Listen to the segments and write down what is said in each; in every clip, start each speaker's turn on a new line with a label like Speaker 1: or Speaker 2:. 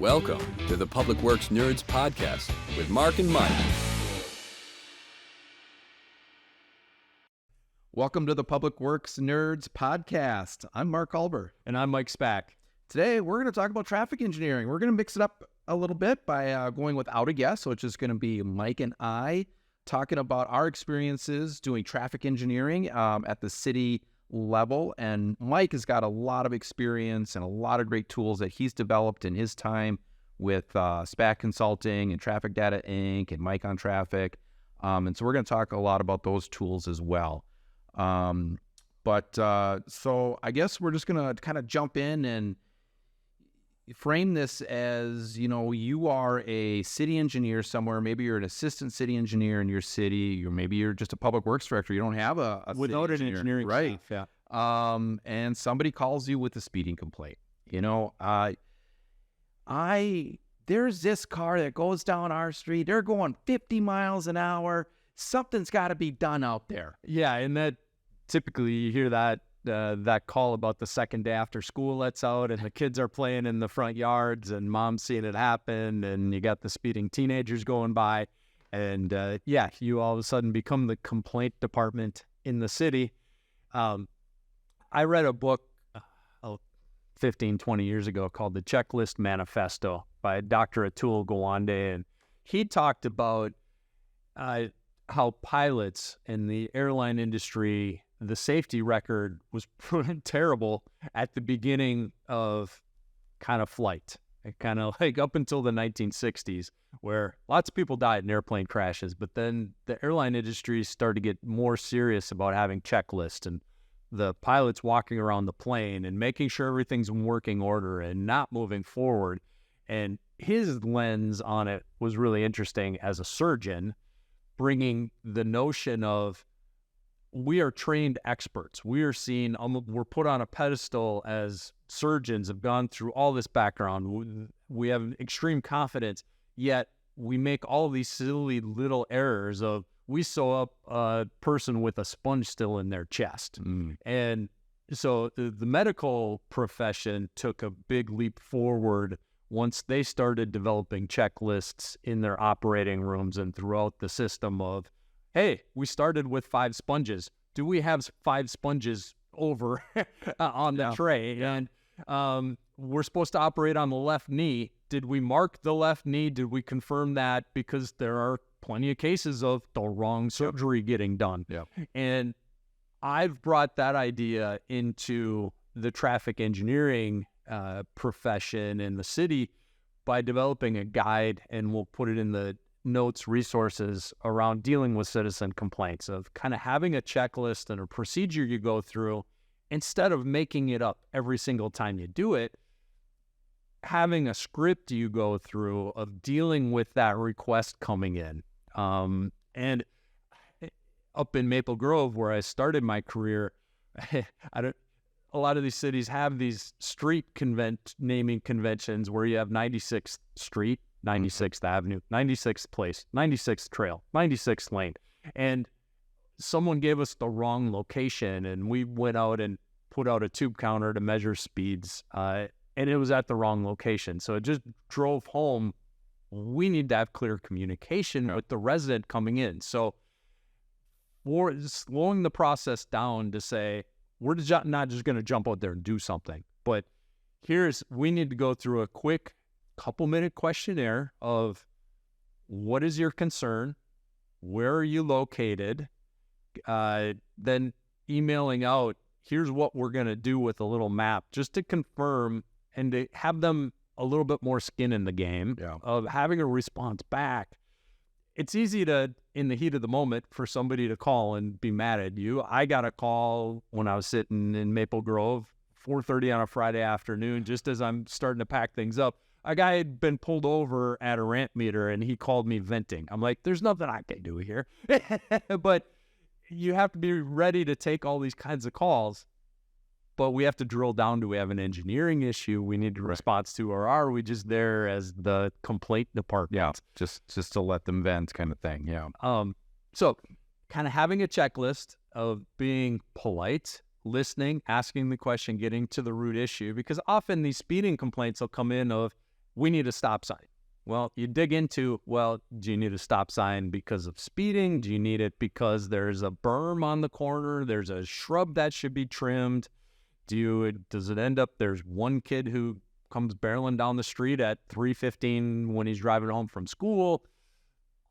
Speaker 1: Welcome to the Public Works Nerds Podcast with Marc and Mike.
Speaker 2: Welcome to the Public Works Nerds Podcast. I'm Mark Alber.
Speaker 3: And I'm Mike Spack.
Speaker 2: Today, we're going to talk about traffic engineering. We're going to mix it up a little bit by going without a guest, so it's just going to be Mike and I talking about our experiences doing traffic engineering at the city level. And Mike has got a lot of experience and a lot of great tools that he's developed in his time with SPAC Consulting and Traffic Data Inc. and Mike on Traffic. And so we're going to talk a lot about those tools as well. So I guess we're just going to kind of jump in and frame this as, you know, you are a city engineer somewhere. Maybe you're an assistant city engineer in your city, or maybe you're just a public works director. You don't have a
Speaker 3: without
Speaker 2: city
Speaker 3: an engineering
Speaker 2: right?
Speaker 3: staff, yeah.
Speaker 2: And somebody calls you with a speeding complaint. You know, there's this car that goes down our street. They're going 50 miles an hour. Something's got to be done out there.
Speaker 3: Yeah, and that typically you hear that call about the second day after school lets out and the kids are playing in the front yards and mom's seeing it happen and you got the speeding teenagers going by and you all of a sudden become the complaint department in the city. I read a book 15, 20 years ago called The Checklist Manifesto by Dr. Atul Gawande, and he talked about how pilots in the airline industry, the safety record was terrible at the beginning of kind of flight, kind of like up until the 1960s, where lots of people died in airplane crashes. But then the airline industry started to get more serious about having checklists and the pilots walking around the plane and making sure everything's in working order and not moving forward. And his lens on it was really interesting as a surgeon, bringing the notion of we are trained experts. We are seen, we're put on a pedestal as surgeons, have gone through all this background. We have extreme confidence, yet we make all these silly little errors of we sew up a person with a sponge still in their chest. And so the medical profession took a big leap forward once they started developing checklists in their operating rooms and throughout the system of, hey, we started with 5 sponges. Do we have 5 sponges over on the tray? And we're supposed to operate on the left knee. Did we mark the left knee? Did we confirm that? Because there are plenty of cases of the wrong surgery getting done. And I've brought that idea into the traffic engineering profession in the city by developing a guide, and we'll put it in the notes resources around dealing with citizen complaints, of kind of having a checklist and a procedure you go through instead of making it up every single time you do it, having a script you go through of dealing with that request coming in. And up in Maple Grove, where I started my career, a lot of these cities have these street naming conventions where you have 96th Street, 96th Avenue, 96th Place, 96th Trail, 96th Lane. And someone gave us the wrong location, and we went out and put out a tube counter to measure speeds, and it was at the wrong location. So it just drove home, we need to have clear communication with the resident coming in. So for slowing the process down to say, we're not just going to jump out there and do something, but we need to go through a quick couple-minute questionnaire of what is your concern, where are you located, then emailing out, here's what we're going to do with a little map, just to confirm and to have them a little bit more skin in the game of having a response back. It's easy to, in the heat of the moment, for somebody to call and be mad at you. I got a call when I was sitting in Maple Grove, 4:30 on a Friday afternoon, just as I'm starting to pack things up. A guy had been pulled over at a ramp meter, and he called me venting. I'm like, there's nothing I can do here. But you have to be ready to take all these kinds of calls. But we have to drill down, do we have an engineering issue we need a response to, or are we just there as the complaint department?
Speaker 2: Yeah, just to let them vent kind of thing,
Speaker 3: So kind of having a checklist of being polite, listening, asking the question, getting to the root issue, because often these speeding complaints will come in of, we need a stop sign. Well, you dig into, well, do you need a stop sign because of speeding? Do you need it because there's a berm on the corner? There's a shrub that should be trimmed? Does it end up there's one kid who comes barreling down the street at 3:15 when he's driving home from school?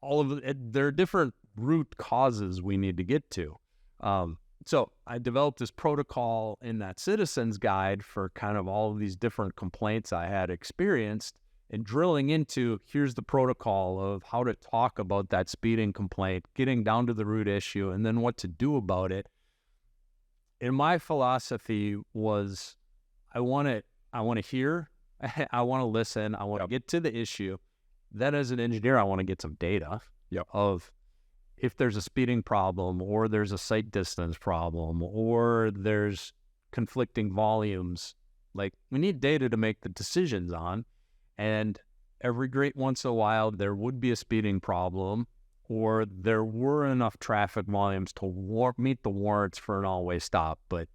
Speaker 3: All of it, there are different root causes we need to get to. So I developed this protocol in that citizen's guide for kind of all of these different complaints I had experienced, and drilling into, here's the protocol of how to talk about that speeding complaint, getting down to the root issue, and then what to do about it. And my philosophy was, I want to hear, I want to listen, I want to get to the issue. Then as an engineer, I want to get some data of if there's a speeding problem, or there's a sight distance problem, or there's conflicting volumes. Like, we need data to make the decisions on. And every great once in a while, there would be a speeding problem, or there were enough traffic volumes to meet the warrants for an all-way stop. But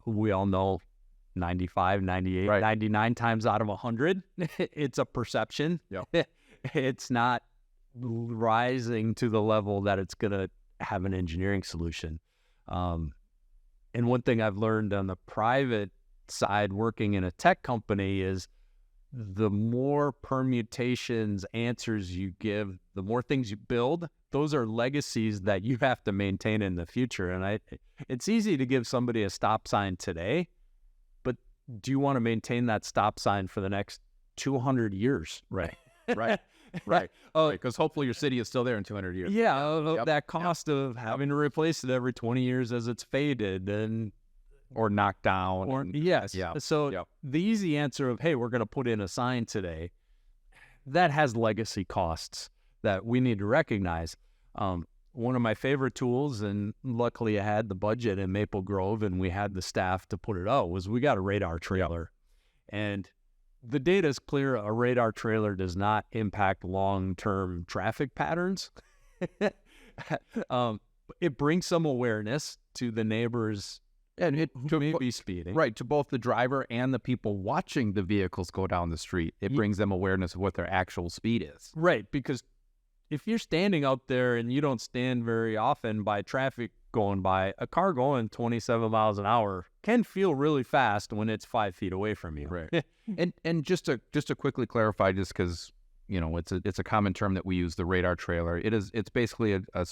Speaker 3: we all know 95, 98, 99 times out of 100, it's a perception. It's not rising to the level that it's going to have an engineering solution. And one thing I've learned on the private side working in a tech company is the more permutations, answers you give, the more things you build, those are legacies that you have to maintain in the future. And it's easy to give somebody a stop sign today, but do you want to maintain that stop sign for the next 200 years?
Speaker 2: Right. Because hopefully your city is still there in 200 years.
Speaker 3: That cost of having to replace it every 20 years as it's faded
Speaker 2: or knocked down.
Speaker 3: So the easy answer of, hey, we're going to put in a sign today, that has legacy costs that we need to recognize. One of my favorite tools, and luckily I had the budget in Maple Grove and we had the staff to put it out, was we got a radar trailer. And the data is clear. A radar trailer does not impact long-term traffic patterns. It brings some awareness to the neighbors
Speaker 2: and
Speaker 3: who may be speeding.
Speaker 2: Right, to both the driver and the people watching the vehicles go down the street. It brings them awareness of what their actual speed is.
Speaker 3: Right, because if you're standing out there and you don't stand very often by traffic going by, a car going 27 miles an hour can feel really fast when it's 5 feet away from you.
Speaker 2: Right. and just to quickly clarify, just because it's a common term that we use, the radar trailer. It's basically a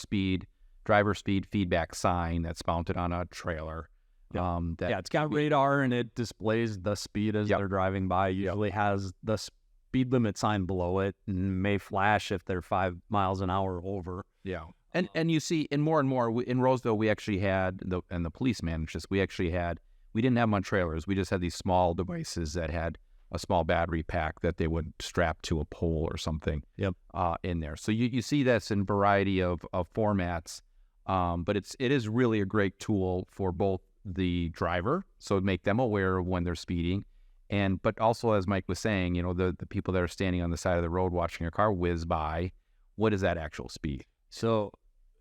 Speaker 2: driver speed feedback sign that's mounted on a trailer.
Speaker 3: It's got radar and it displays the speed as they're driving by. Usually has the speed limit sign below it and may flash if they're 5 miles an hour over.
Speaker 2: And you see, in more and more, in Roseville, we actually had, and the police managed this, we didn't have them on trailers. We just had these small devices that had a small battery pack that they would strap to a pole or something in there. So you see this in a variety of formats, but it is really a great tool for both the driver, so make them aware of when they're speeding, but also, as Mike was saying, the people that are standing on the side of the road watching a car whiz by, what is that actual speed?
Speaker 3: So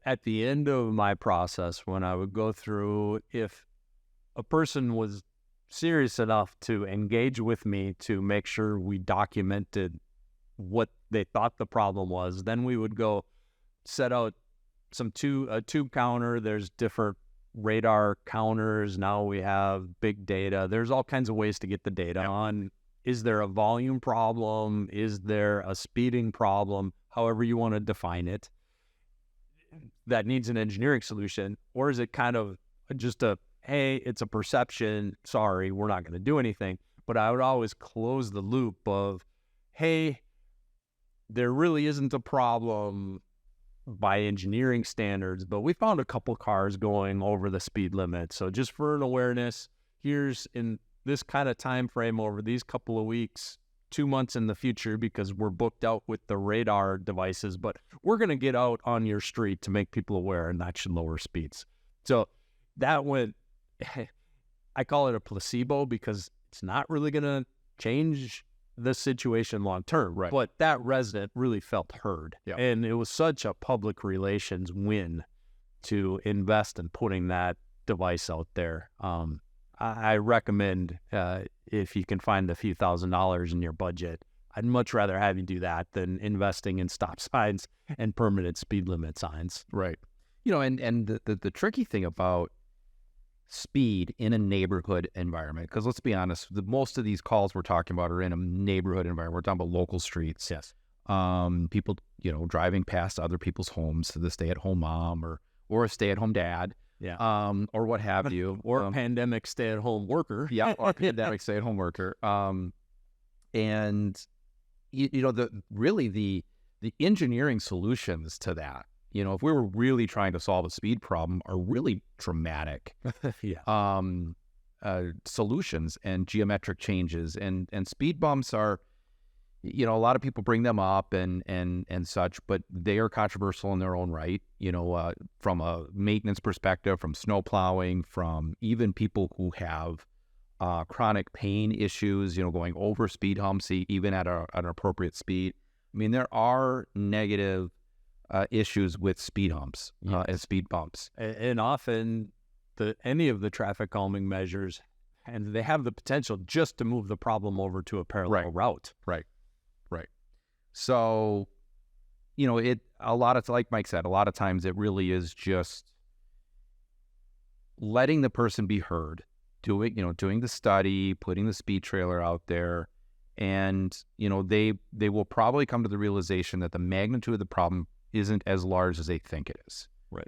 Speaker 3: at the end of my process, when I would go through, if a person was serious enough to engage with me to make sure we documented what they thought the problem was, then we would go set out a tube counter. There's different radar counters. Now we have big data. There's all kinds of ways to get the data on. Is there a volume problem? Is there a speeding problem? However you want to define it, that needs an engineering solution. Or is it kind of just hey, it's a perception, sorry, we're not going to do anything. But I would always close the loop of, hey, there really isn't a problem by engineering standards, but we found a couple cars going over the speed limit. So just for an awareness, here's in this kind of time frame over these couple of weeks, 2 months in the future, because we're booked out with the radar devices, but we're going to get out on your street to make people aware, and that should lower speeds. So that went, I call it a placebo because it's not really going to change the situation long term,
Speaker 2: right? But
Speaker 3: that resident really felt heard, and it was such a public relations win to invest in putting that device out there. I recommend if you can find a few $1,000s in your budget, I'd much rather have you do that than investing in stop signs and permanent speed limit signs.
Speaker 2: Right. And the tricky thing about speed in a neighborhood environment, because let's be honest, most of these calls we're talking about are in a neighborhood environment. We're talking about local streets.
Speaker 3: Yes.
Speaker 2: People, driving past other people's homes, the stay-at-home mom or a stay-at-home dad.
Speaker 3: Yeah.
Speaker 2: Or what have you.
Speaker 3: Or a pandemic stay-at-home worker.
Speaker 2: Yeah, or a pandemic stay-at-home worker. And the engineering solutions to that, if we were really trying to solve a speed problem, are really dramatic
Speaker 3: Yeah.
Speaker 2: solutions and geometric changes, and speed bumps are, a lot of people bring them up and such, but they are controversial in their own right. From a maintenance perspective, from snow plowing, from even people who have chronic pain issues, going over speed humps, even at an appropriate speed. I mean, there are negative issues with speed humps and speed bumps.
Speaker 3: And often any of the traffic calming measures, and they have the potential just to move the problem over to a parallel route.
Speaker 2: Right. So, like Mike said, a lot of times it really is just letting the person be heard, doing the study, putting the speed trailer out there, and, they will probably come to the realization that the magnitude of the problem isn't as large as they think it is.
Speaker 3: Right.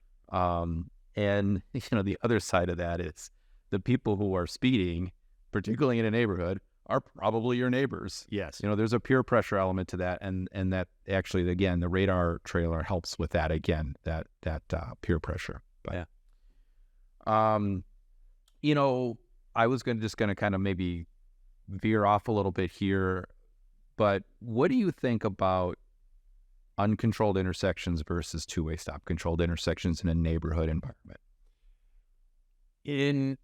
Speaker 2: And, the other side of that is the people who are speeding, particularly in a neighborhood, are probably your neighbors.
Speaker 3: Yes.
Speaker 2: There's a peer pressure element to that, and that actually, again, the radar trailer helps with that, again, that peer pressure. But,
Speaker 3: yeah.
Speaker 2: I was going to kind of maybe veer off a little bit here, but what do you think about uncontrolled intersections versus two-way stop controlled intersections in a neighborhood environment?
Speaker 3: In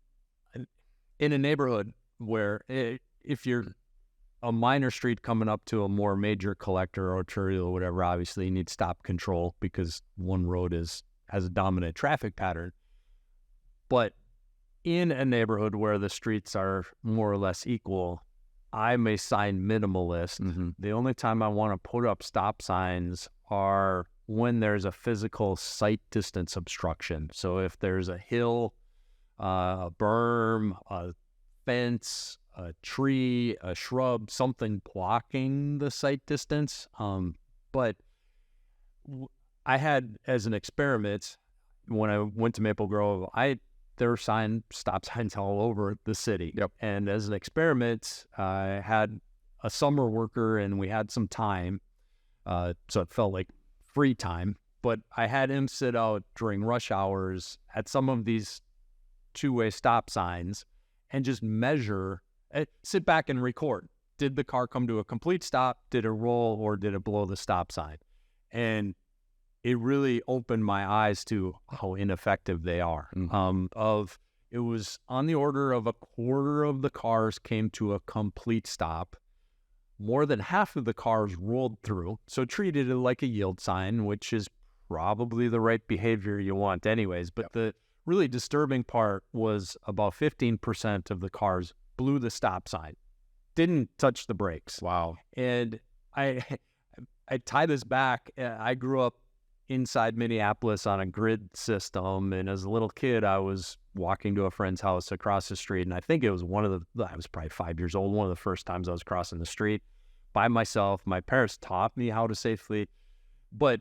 Speaker 3: a neighborhood where if you're a minor street coming up to a more major collector or arterial or whatever, obviously you need stop control because one road has a dominant traffic pattern. But in a neighborhood where the streets are more or less equal, I'm a sign minimalist.
Speaker 2: Mm-hmm.
Speaker 3: The only time I want to put up stop signs are when there's a physical sight distance obstruction. So if there's a hill, a berm, a fence, a tree, a shrub, something blocking the sight distance. But I had, as an experiment, when I went to Maple Grove, there were stop signs all over the city.
Speaker 2: Yep.
Speaker 3: And as an experiment, I had a summer worker and we had some time. So it felt like free time. But I had him sit out during rush hours at some of these two-way stop signs and just measure, sit back and record. Did the car come to a complete stop? Did it roll, or did it blow the stop sign? And it really opened my eyes to how ineffective they are.
Speaker 2: Mm-hmm.
Speaker 3: It was on the order of a quarter of the cars came to a complete stop. More than half of the cars rolled through, so treated it like a yield sign, which is probably the right behavior you want anyways. But the really disturbing part was about 15% of the cars blew the stop sign, didn't touch the brakes.
Speaker 2: Wow.
Speaker 3: And I tie this back. I grew up inside Minneapolis on a grid system, and as a little kid, I was walking to a friend's house across the street, and I think it was I was probably 5 years old, one of the first times I was crossing the street by myself. My parents taught me how to safely, but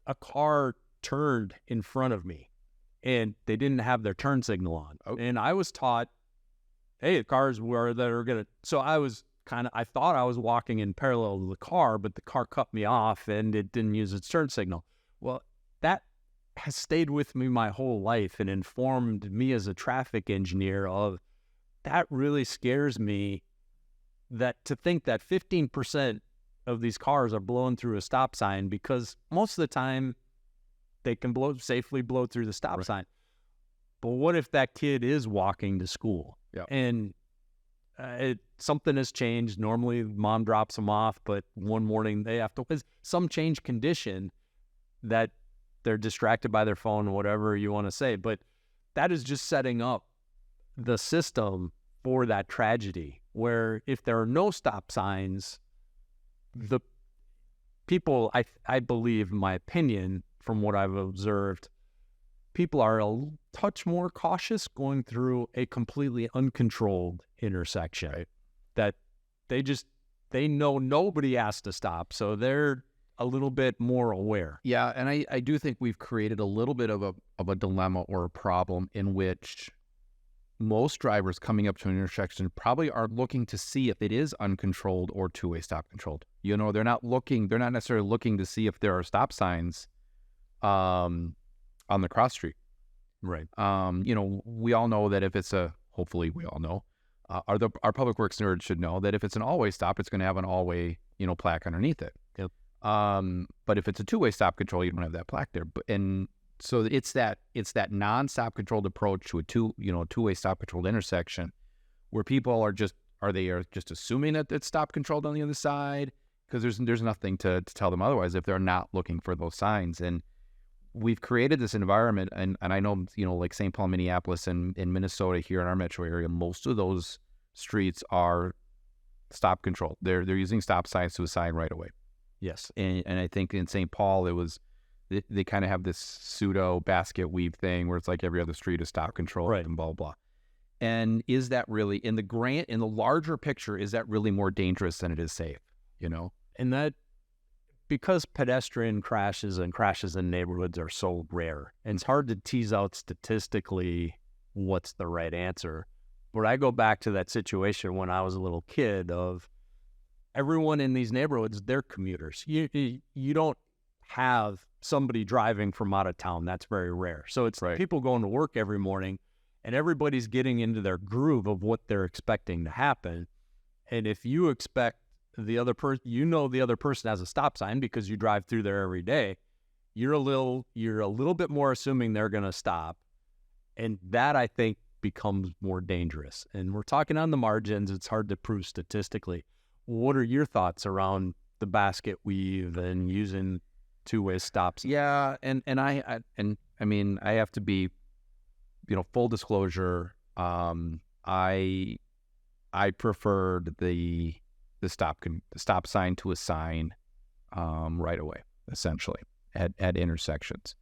Speaker 3: a car turned in front of me, and they didn't have their turn signal on.
Speaker 2: Oh.
Speaker 3: And I was taught, hey, the cars that are going to, so I thought I was walking in parallel to the car, but the car cut me off and it didn't use its turn signal. Well, that has stayed with me my whole life and informed me as a traffic engineer of that really scares me, that to think that 15% of these cars are blowing through a stop sign, because most of the time they can safely blow through the stop sign. But what if that kid is walking to school?
Speaker 2: Yeah.
Speaker 3: And something has changed. Normally mom drops them off, but one morning they have to, some change condition that they're distracted by their phone, whatever you want to say. But that is just setting up the system for that tragedy, where if there are no stop signs, the people, I believe, my opinion, from what I've observed, people are a touch more cautious going through a completely uncontrolled intersection.
Speaker 2: Right.
Speaker 3: That they know nobody has to stop, so they're a little bit more aware.
Speaker 2: Yeah, and I do think we've created a little bit of a dilemma or a problem in which most drivers coming up to an intersection probably are looking to see if it is uncontrolled or two-way stop controlled. They're not necessarily looking to see if there are stop signs on the cross street.
Speaker 3: Right.
Speaker 2: We all know that if it's hopefully we all know, our public works nerds should know that if it's an all-way stop, it's going to have an all-way, plaque underneath it.
Speaker 3: Yep.
Speaker 2: But if it's a two-way stop control, you don't have that plaque there. And so it's that non-stop controlled approach to a two-way stop controlled intersection where people are just assuming that it's stop controlled on the other side because there's nothing to tell them otherwise if they're not looking for those signs. And we've created this environment, and I know, like St. Paul, Minneapolis, and in Minnesota here in our metro area, most of those streets are stop controlled. They're using stop signs to assign right away.
Speaker 3: Yes.
Speaker 2: And I think in St. Paul, they kind of have this pseudo basket weave thing where it's like every other street is stop controlled,
Speaker 3: right,
Speaker 2: and blah, blah, blah. And is that really, in the larger picture, is that really more dangerous than it is safe,
Speaker 3: And that, because pedestrian crashes in neighborhoods are so rare, and it's hard to tease out statistically what's the right answer. But I go back to that situation when I was a little kid of everyone in these neighborhoods, they're commuters. You don't have somebody driving from out of town. That's very rare. So it's
Speaker 2: right.
Speaker 3: People going to work every morning, and everybody's getting into their groove of what they're expecting to happen. And if you expect the other person, the other person has a stop sign because you drive through there every day, you're a little bit more assuming they're going to stop. And that, I think, becomes more dangerous. And we're talking on the margins. It's hard to prove statistically. What are your thoughts around the basket weave and using two-way stops?
Speaker 2: Yeah, and I have to be, full disclosure. I preferred the stop sign to a sign right away, essentially at intersections.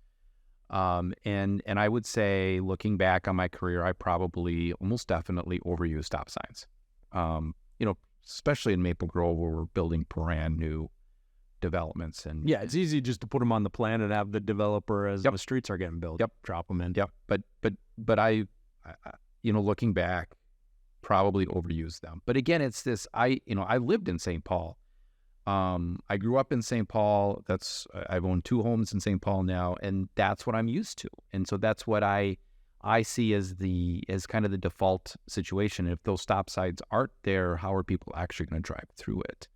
Speaker 2: And I would say, looking back on my career, I probably almost definitely overused stop signs. Especially in Maple Grove where we're building brand new developments. And
Speaker 3: yeah, it's easy just to put them on the plan and have the developer, as
Speaker 2: Yep.
Speaker 3: the streets are getting built,
Speaker 2: Yep.
Speaker 3: drop them in.
Speaker 2: Yep. But I looking back, probably overused them. But again, it's this, I lived in St. Paul. I grew up in St. Paul. I've owned 2 homes in St. Paul now, and that's what I'm used to. And so that's what I see as kind of the default situation. If those stop signs aren't there, how are people actually going to drive through it?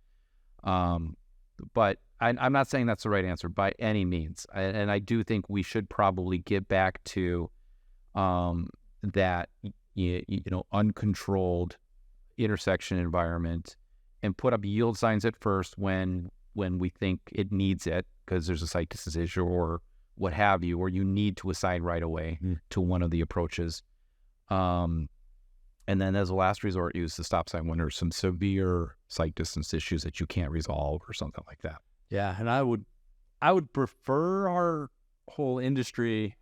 Speaker 2: But I'm not saying that's the right answer by any means. And I do think we should probably get back to that uncontrolled intersection environment and put up yield signs at first when we think it needs it because there's a site distance issue or what have you, or you need to assign right away to one of the approaches. And then as a last resort, use the stop sign when there's some severe site distance issues that you can't resolve or something like that.
Speaker 3: Yeah, and I would prefer our whole industry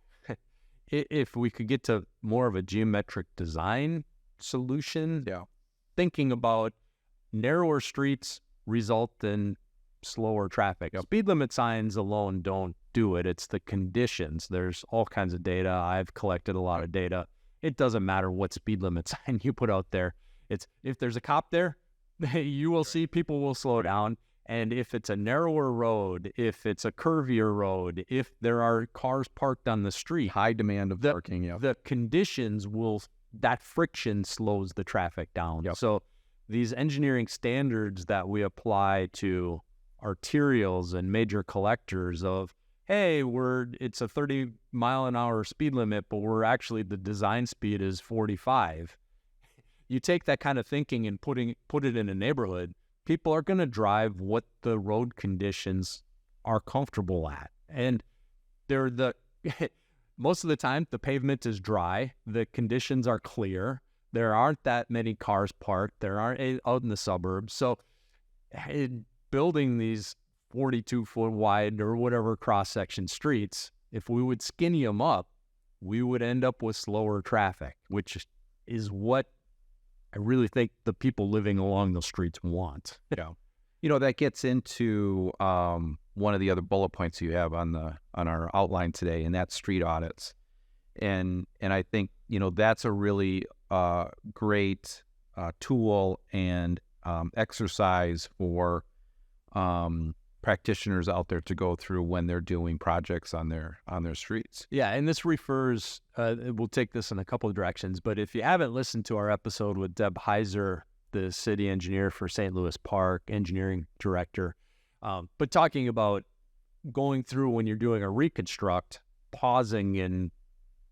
Speaker 3: if we could get to more of a geometric design solution.
Speaker 2: Yeah.
Speaker 3: Thinking about narrower streets result in slower traffic.
Speaker 2: Yep.
Speaker 3: Speed limit signs alone don't do it. It's the conditions. There's all kinds of data. I've collected a lot of data. It doesn't matter what speed limit sign you put out there. It's if there's a cop there, you will see people will slow down. And if it's a narrower road, if it's a curvier road, if there are cars parked on the street,
Speaker 2: High demand of parking. Yeah.
Speaker 3: the conditions that friction slows the traffic down.
Speaker 2: Yep.
Speaker 3: So these engineering standards that we apply to arterials and major collectors of, hey, it's a 30 mile an hour speed limit, but the design speed is 45. You take that kind of thinking and put it in a neighborhood, people are going to drive what the road conditions are comfortable at. And most of the time, the pavement is dry. The conditions are clear. There aren't that many cars parked. There aren't out in the suburbs. So building these 42-foot wide or whatever cross-section streets, if we would skinny them up, we would end up with slower traffic, which is what I really think the people living along those streets want.
Speaker 2: Yeah. That gets into one of the other bullet points you have on our outline today, and that's street audits. And I think, that's a really great tool and exercise for practitioners out there to go through when they're doing projects on their streets.
Speaker 3: Yeah, and this refers, we'll take this in a couple of directions, but if you haven't listened to our episode with Deb Heiser, the city engineer for St. Louis Park, engineering director, but talking about going through when you're doing a reconstruct, pausing and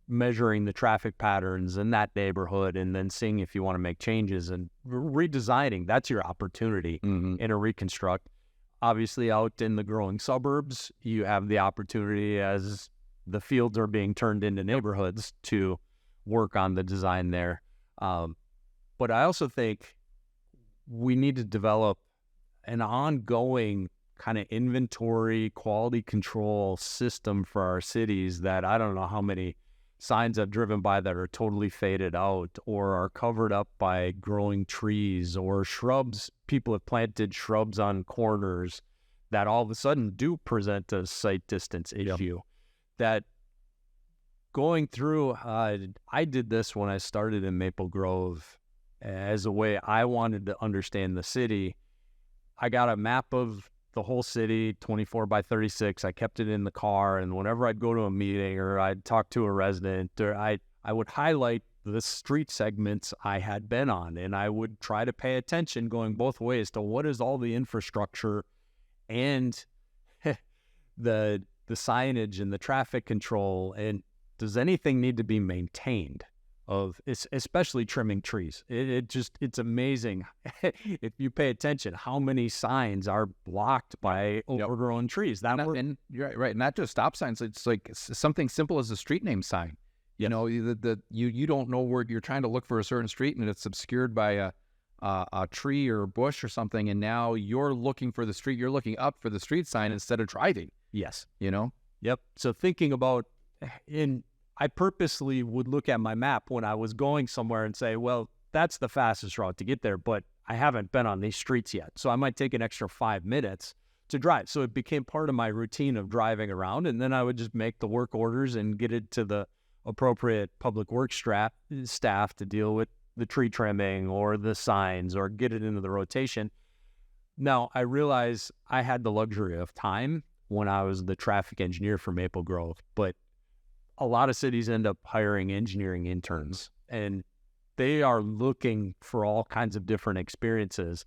Speaker 3: measuring the traffic patterns in that neighborhood and then seeing if you want to make changes and redesigning, that's your opportunity in a reconstruct. Obviously, out in the growing suburbs, you have the opportunity as the fields are being turned into neighborhoods to work on the design there. But I also think we need to develop an ongoing kind of inventory, quality control system for our cities that I don't know how many signs I've driven by that are totally faded out or are covered up by growing trees or shrubs. People have planted shrubs on corners that all of a sudden do present a sight distance issue. That going through, I did this when I started in Maple Grove as a way I wanted to understand the city. I got a map of the whole city, 24 by 36. I kept it in the car, and whenever I'd go to a meeting or I'd talk to a resident, or I would highlight the street segments I had been on, and I would try to pay attention going both ways to what is all the infrastructure and the signage and the traffic control, and does anything need to be maintained? Especially trimming trees. It's amazing if you pay attention how many signs are blocked by overgrown trees.
Speaker 2: And you're right. Not just stop signs. It's like something simple as a street name sign. You don't know where you're trying to look for a certain street, and it's obscured by a tree or a bush or something, and now you're looking for the street. You're looking up for the street sign instead of driving.
Speaker 3: Yes.
Speaker 2: Yep.
Speaker 3: So thinking about I purposely would look at my map when I was going somewhere and say, well, that's the fastest route to get there, but I haven't been on these streets yet. So I might take an extra 5 minutes to drive. So it became part of my routine of driving around, and then I would just make the work orders and get it to the appropriate public works staff to deal with the tree trimming or the signs or get it into the rotation. Now, I realize I had the luxury of time when I was the traffic engineer for Maple Grove, but a lot of cities end up hiring engineering interns, and they are looking for all kinds of different experiences,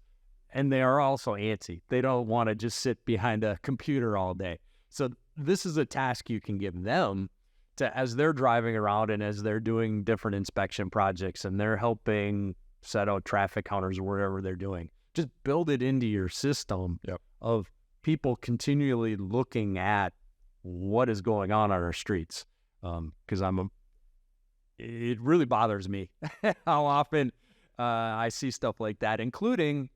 Speaker 3: and they are also antsy. They don't want to just sit behind a computer all day. So this is a task you can give them to, as they're driving around and as they're doing different inspection projects and they're helping set out traffic counters or whatever they're doing. Just build it into your system of people continually looking at what is going on our streets. Because it really bothers me how often I see stuff like that, including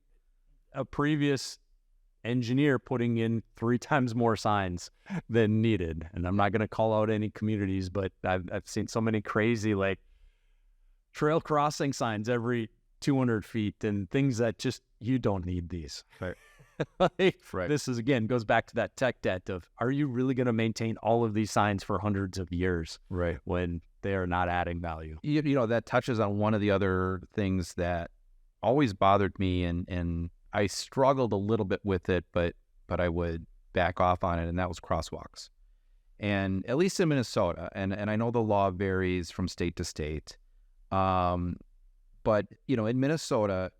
Speaker 3: a previous engineer putting in 3 times more signs than needed. And I'm not going to call out any communities, but I've seen so many crazy like trail crossing signs every 200 feet and things that just, you don't need these.
Speaker 2: Right.
Speaker 3: Right. This is, again, goes back to that tech debt of, are you really going to maintain all of these signs for hundreds of years when they are not adding value?
Speaker 2: That touches on one of the other things that always bothered me, and I struggled a little bit with it, but I would back off on it, and that was crosswalks. And at least in Minnesota, and I know the law varies from state to state, but in Minnesota,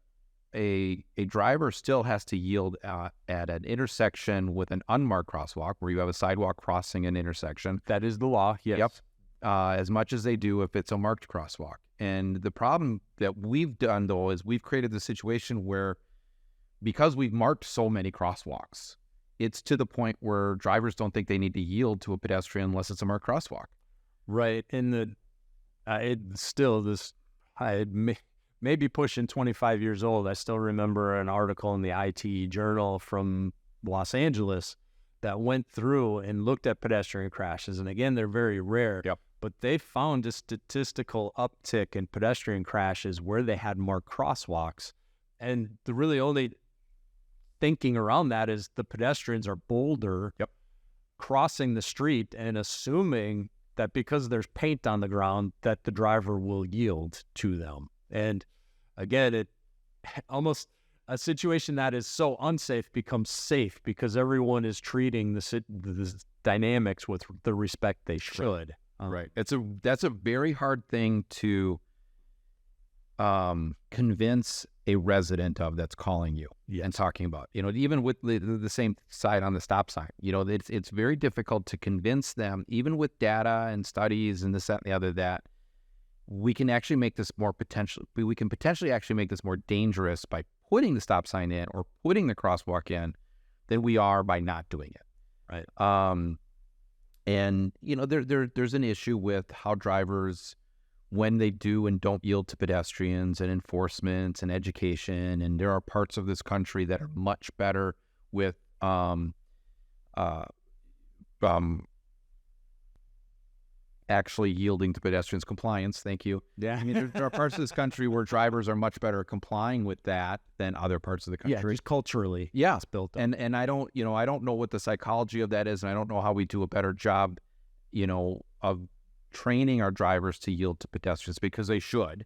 Speaker 2: a driver still has to yield at an intersection with an unmarked crosswalk where you have a sidewalk crossing an intersection.
Speaker 3: That is the law, yes.
Speaker 2: Yep. As much as they do if it's a marked crosswalk. And the problem that we've done, though, is we've created the situation where, because we've marked so many crosswalks, it's to the point where drivers don't think they need to yield to a pedestrian unless it's a marked crosswalk.
Speaker 3: Right. And maybe pushing 25 years old. I still remember an article in the IT Journal from Los Angeles that went through and looked at pedestrian crashes. And again, they're very rare.
Speaker 2: Yep.
Speaker 3: But they found a statistical uptick in pedestrian crashes where they had more crosswalks. And the really only thinking around that is the pedestrians are bolder, crossing the street and assuming that because there's paint on the ground that the driver will yield to them. And again, it almost a situation that is so unsafe becomes safe because everyone is treating the dynamics with the respect they should.
Speaker 2: Right. That's a very hard thing to convince a resident of that's calling you and talking about. Even with the same side on the stop sign. It's very difficult to convince them, even with data and studies and this, that, and the other, that we can actually make this we can potentially actually make this more dangerous by putting the stop sign in or putting the crosswalk in than we are by not doing it.
Speaker 3: Right.
Speaker 2: And there's an issue with how drivers, when they do and don't yield to pedestrians, and enforcement and education, and there are parts of this country that are much better with actually yielding to pedestrians compliance. Thank you.
Speaker 3: Yeah.
Speaker 2: I mean, there are parts of this country where drivers are much better at complying with that than other parts of the country.
Speaker 3: Yeah, just culturally.
Speaker 2: Yeah,
Speaker 3: it's built up.
Speaker 2: And I don't know what the psychology of that is, and I don't know how we do a better job, of training our drivers to yield to pedestrians, because they should.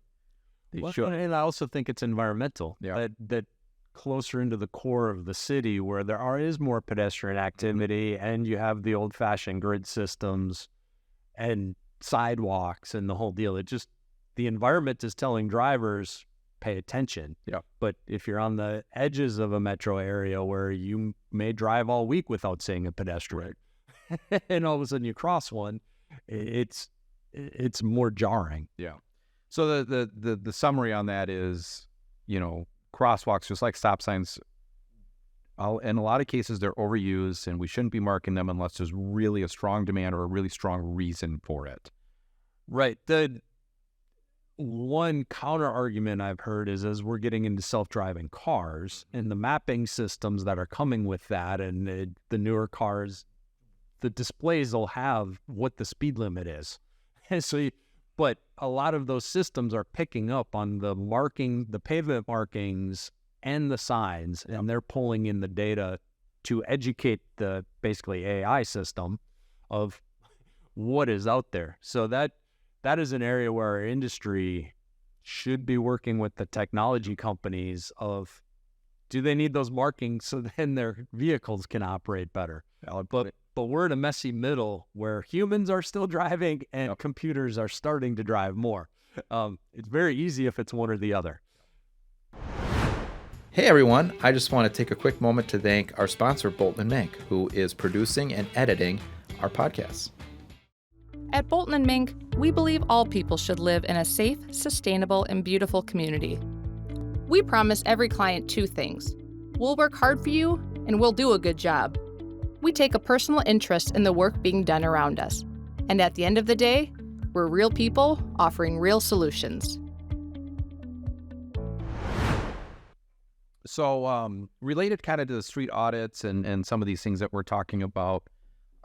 Speaker 2: They should.
Speaker 3: And I also think it's environmental.
Speaker 2: Yeah.
Speaker 3: That closer into the core of the city where is more pedestrian activity, and you have the old-fashioned grid systems and sidewalks and the whole deal. The environment is telling drivers, pay attention.
Speaker 2: Yeah.
Speaker 3: But if you're on the edges of a metro area where you may drive all week without seeing a pedestrian, and all of a sudden you cross one, it's more jarring.
Speaker 2: Yeah. So the summary on that is, crosswalks, just like stop signs, in a lot of cases they're overused, and we shouldn't be marking them unless there's really a strong demand or a really strong reason for it.
Speaker 3: Right. The one counter argument I've heard is, as we're getting into self-driving cars and the mapping systems that are coming with that, and the newer cars, the displays will have what the speed limit is. And so, but a lot of those systems are picking up on the pavement markings and the signs, and they're pulling in the data to educate the basically AI system of what is out there. So that is an area where our industry should be working with the technology companies of, do they need those markings so then their vehicles can operate better? But we're in a messy middle where humans are still driving and computers are starting to drive more. It's very easy if it's one or the other.
Speaker 4: Hey everyone, I just want to take a quick moment to thank our sponsor, Bolton & Mink, who is producing and editing our podcasts.
Speaker 5: At Bolton & Mink, we believe all people should live in a safe, sustainable, and beautiful community. We promise every client two things. We'll work hard for you, and we'll do a good job. We take a personal interest in the work being done around us. And at the end of the day, we're real people offering real solutions.
Speaker 2: So related kind of to the street audits and some of these things that we're talking about,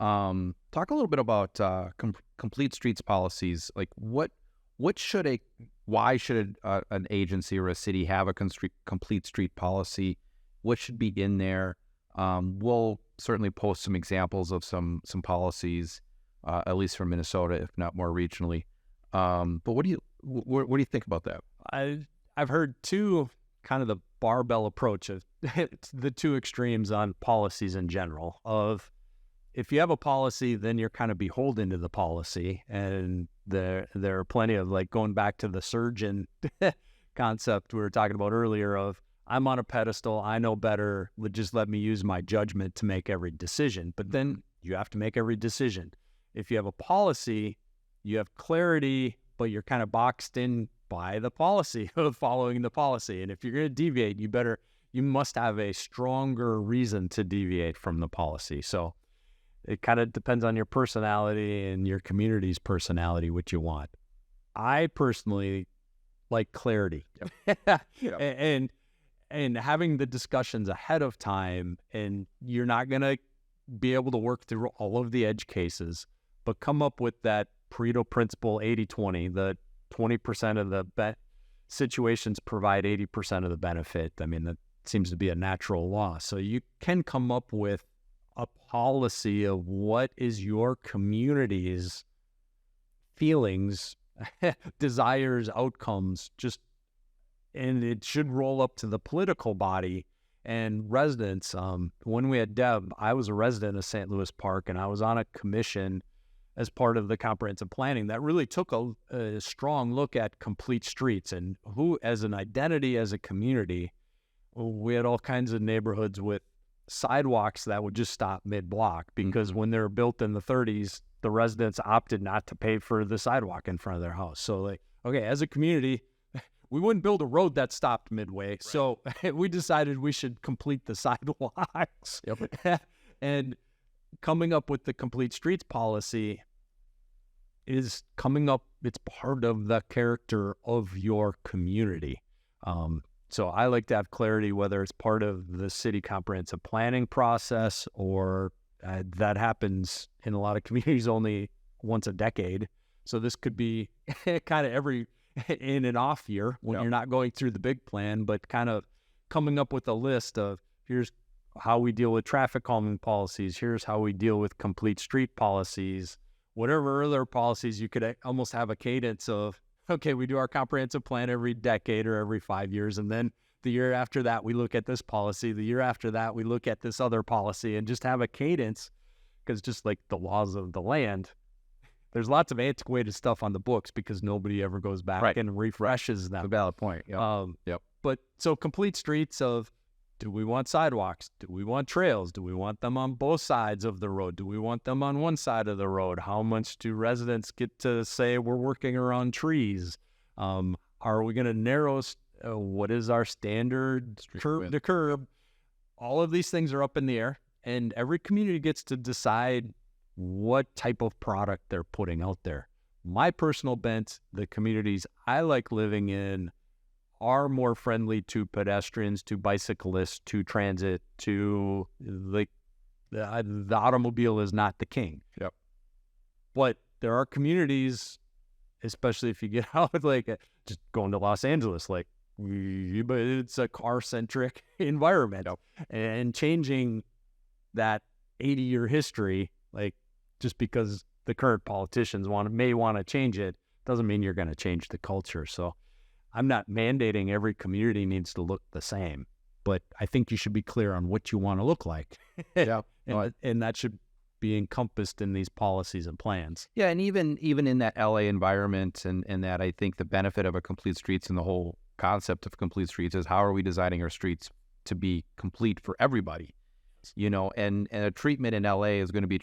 Speaker 2: talk a little bit about complete streets policies. Like why should an agency or a city have a complete street policy? What should be in there? We'll certainly post some examples of some policies, at least from Minnesota, if not more regionally. But what do you think about that?
Speaker 3: I've heard two kind of the barbell approach of the two extremes on policies in general. Of if you have a policy, then you're kind of beholden to the policy, and there are plenty of, like, going back to the surgeon concept we were talking about earlier of, I'm on a pedestal, I know better, just let me use my judgment to make every decision. But then you have to make every decision. If you have a policy, you have clarity, but you're kind of boxed in by the policy of following the policy. And if you're going to deviate, you must have a stronger reason to deviate from the policy. So it kind of depends on your personality and your community's personality, what you want. I personally like clarity. And having the discussions ahead of time, and you're not going to be able to work through all of the edge cases, but come up with that Pareto principle 80-20, the 20% of the situations provide 80% of the benefit. I mean, that seems to be a natural law. So you can come up with a policy of what is your community's feelings, desires, outcomes, and it should roll up to the political body and residents. When we had Deb, I was a resident of St. Louis Park, and I was on a commission as part of the comprehensive planning that really took a strong look at complete streets and who, as an identity, as a community. We had all kinds of neighborhoods with sidewalks that would just stop mid-block because when they were built in the 30s, the residents opted not to pay for the sidewalk in front of their house. So, like, okay, as a community, we wouldn't build a road that stopped midway. Right. So we decided we should complete the sidewalks. Yep. And coming up with the complete streets policy is it's part of the character of your community. So I like to have clarity, whether it's part of the city comprehensive planning process or that happens in a lot of communities only once a decade. So this could be kind of every in and off year when you're not going through the big plan, but kind of coming up with a list of here's how we deal with traffic calming policies. Here's how we deal with complete street policies, whatever other policies. You could almost have a cadence of, okay, we do our comprehensive plan every decade or every 5 years. And then the year after that, we look at this policy. The year after that, we look at this other policy, and just have a cadence, because just like the laws of the land, there's lots of antiquated stuff on the books because nobody ever goes back and refreshes them.
Speaker 4: A valid point. Yep.
Speaker 3: But so complete streets of, do we want sidewalks? Do we want trails? Do we want them on both sides of the road? Do we want them on one side of the road? How much do residents get to say we're working around trees? Are we going to narrow, what is our standard curb to curb? All of these things are up in the air, and every community gets to decide what type of product they're putting out there. My personal bent, the communities I like living in are more friendly to pedestrians, to bicyclists, to transit, to the automobile is not the king.
Speaker 4: Yep.
Speaker 3: But there are communities, especially if you get out, like just going to Los Angeles, but it's a car-centric environment.
Speaker 4: Yep.
Speaker 3: And changing that 80-year history, like just because the current politicians may want to change it, doesn't mean you're going to change the culture. So I'm not mandating every community needs to look the same, but I think you should be clear on what you want to look like.
Speaker 4: Yeah.
Speaker 3: And that should be encompassed in these policies and plans.
Speaker 4: Yeah, and even in that LA environment and that, I think the benefit of a complete streets and the whole concept of complete streets is how are we designing our streets to be complete for everybody? You know, and a treatment in LA is going to be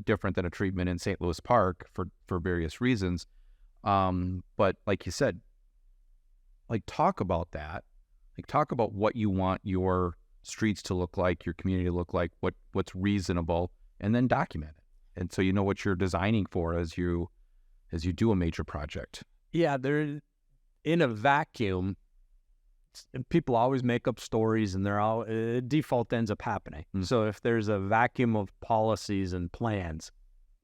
Speaker 4: different than a treatment in St. Louis Park for various reasons. But like you said, like talk about that. Like talk about what you want your streets to look like, your community to look like, what's reasonable, and then document it. And so you know what you're designing for as you do a major project.
Speaker 3: Yeah, they're in a vacuum. People always make up stories, and default ends up happening. Mm. So if there's a vacuum of policies and plans,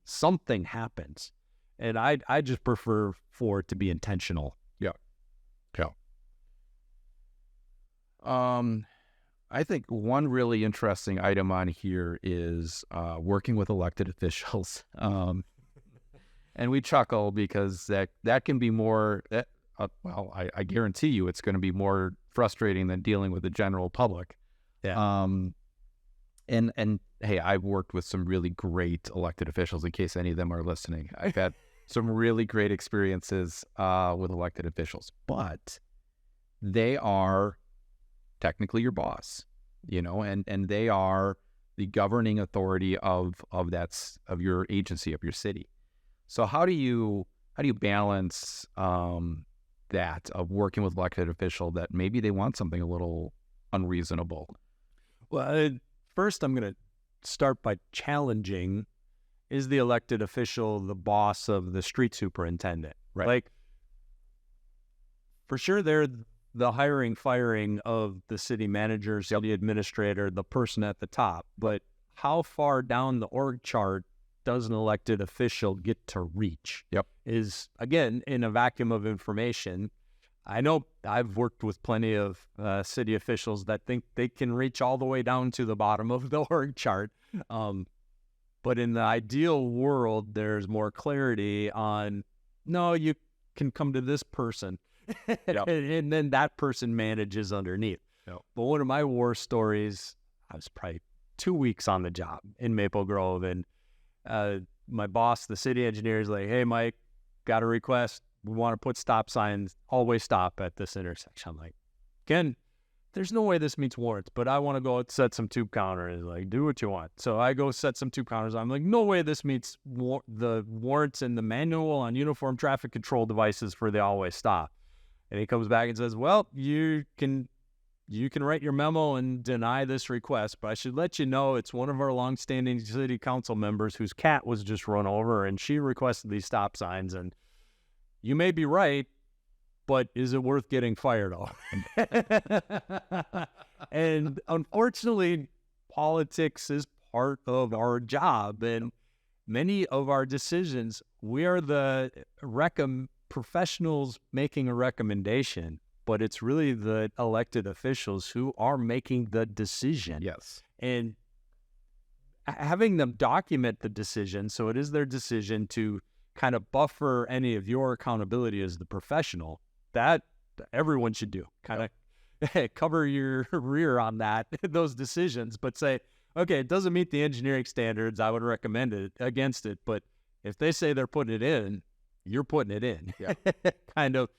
Speaker 3: something happens. And I just prefer for it to be intentional.
Speaker 4: Yeah. I think one really interesting item on here is working with elected officials. And we chuckle because that can be more, I guarantee you it's going to be more frustrating than dealing with the general public.
Speaker 3: Yeah.
Speaker 4: And hey, I've worked with some really great elected officials, in case any of them are listening. I've had some really great experiences with elected officials, but they are technically your boss, you know, and they are the governing authority of your agency, of your city. So how do you balance that of working with elected official that maybe they want something a little unreasonable?
Speaker 3: Well, first I'm going to start by challenging, is the elected official the boss of the street superintendent?
Speaker 4: Right.
Speaker 3: Like, For sure, they're the hiring, firing of the city manager, city administrator, the person at the top. But how far down the org chart does an elected official get to reach? Is, again, in a vacuum of information. I know I've worked with plenty of city officials that think they can reach all the way down to the bottom of the org chart. But in the ideal world, there's more clarity on, no, you can come to this person. And then that person manages underneath. But one of my war stories, I was probably 2 weeks on the job in Maple Grove, and my boss, the city engineer, is like, hey, Mike, got a request. We want to put stop signs, always stop at this intersection. I'm like, Ken, there's no way this meets warrants, but I want to go set some tube counters. Like, do what you want. So I go set some tube counters. I'm like, no way this meets the warrants in the manual on uniform traffic control devices for the always stop. And he comes back and says, well, you can write your memo and deny this request, but I should let you know it's one of our longstanding city council members whose cat was just run over, and she requested these stop signs. And you may be right, but is it worth getting fired on? And unfortunately, politics is part of our job, and many of our decisions, we are the professionals making a recommendation, but it's really the elected officials who are making the decision.
Speaker 4: Yes.
Speaker 3: And having them document the decision, so it is their decision to kind of buffer any of your accountability as the professional, that everyone should do. Kind of cover your rear on that, those decisions, but say, okay, it doesn't meet the engineering standards, I would recommend it against it. But if they say they're putting it in, you're putting it in. Kind of,